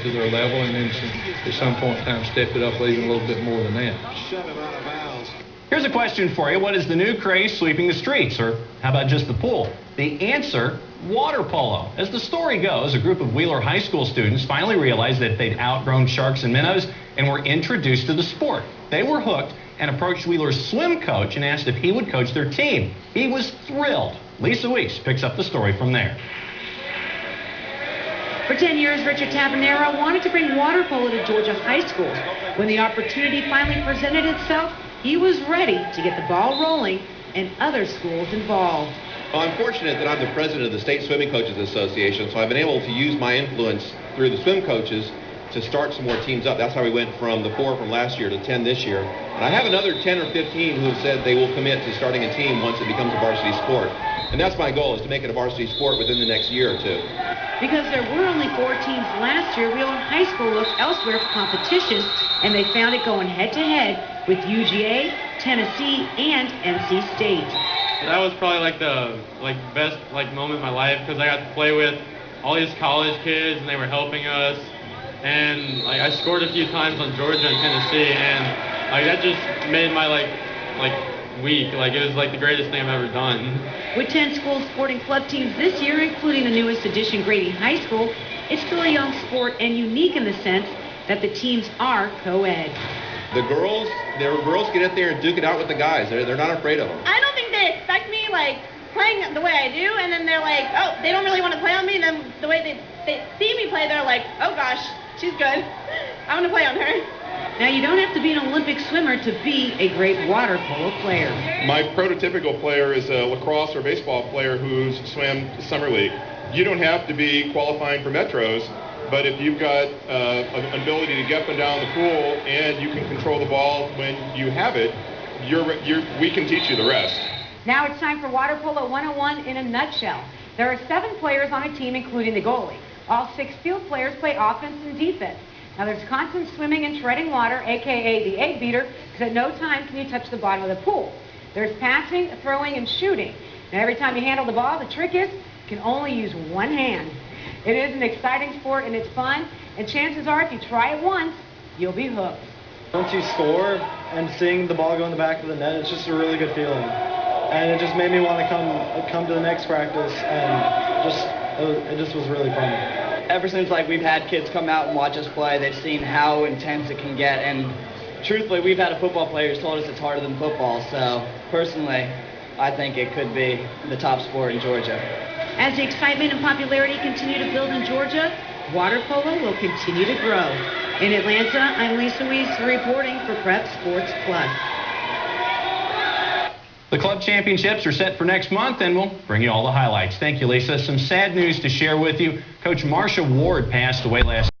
to their level, and then at some point in time step it up even a little bit more than that. Here's a question for you. What is the new craze sweeping the streets? Or how about just the pool? The answer, water polo. As the story goes, a group of Wheeler High School students finally realized that they'd outgrown sharks and minnows and were introduced to the sport. They were hooked and approached Wheeler's swim coach and asked if he would coach their team. He was thrilled. Lisa Weeks picks up the story from there. For 10 years, Richard Tabanero wanted to bring water polo to Georgia high schools. When the opportunity finally presented itself, he was ready to get the ball rolling and other schools involved. Well, I'm fortunate that I'm the president of the State Swimming Coaches Association, so I've been able to use my influence through the swim coaches to start some more teams up. That's how we went from the 4 from last year to 10 this year. And I have another 10 or 15 who have said they will commit to starting a team once it becomes a varsity sport. And that's my goal, is to make it a varsity sport within the next year or two. Because there were only 4 teams last year, Wheeler High School looked elsewhere for competition, and they found it going head-to-head with UGA, Tennessee, and NC State. That was probably the best moment of my life, because I got to play with all these college kids, and they were helping us. And I scored a few times on Georgia and Tennessee, and that just made my week. It was the greatest thing I've ever done. With 10 school sporting club teams this year, including the newest addition, Grady High School, it's still a young sport and unique in the sense that the teams are co-ed. The girls get in there and duke it out with the guys. They're not afraid of them. I don't think they expect me playing the way I do, and then they're like, oh, they don't really want to play on me, and then the way they see me play, they're like, oh gosh, she's good. I want to play on her. Now, you don't have to be an Olympic swimmer to be a great water polo player. My prototypical player is a lacrosse or baseball player who's swam Summer League. You don't have to be qualifying for Metros, but if you've got an ability to get up and down the pool and you can control the ball when you have it, we can teach you the rest. Now it's time for Water Polo 101 in a nutshell. There are 7 players on a team, including the goalie. All 6 field players play offense and defense. Now there's constant swimming and treading water, aka the egg beater, because at no time can you touch the bottom of the pool. There's passing, throwing, and shooting. Now every time you handle the ball, the trick is you can only use one hand. It is an exciting sport and it's fun, and chances are if you try it once, you'll be hooked. Once you score and seeing the ball go in the back of the net, it's just a really good feeling. And it just made me want to come to the next practice, and it just was really fun. Ever since we've had kids come out and watch us play, they've seen how intense it can get, and truthfully, we've had a football player who's told us it's harder than football, so personally, I think it could be the top sport in Georgia. As the excitement and popularity continue to build in Georgia, water polo will continue to grow. In Atlanta, I'm Lisa Weeks reporting for Prep Sports Plus. The club championships are set for next month, and we'll bring you all the highlights. Thank you, Lisa. Some sad news to share with you. Coach Marsha Ward passed away last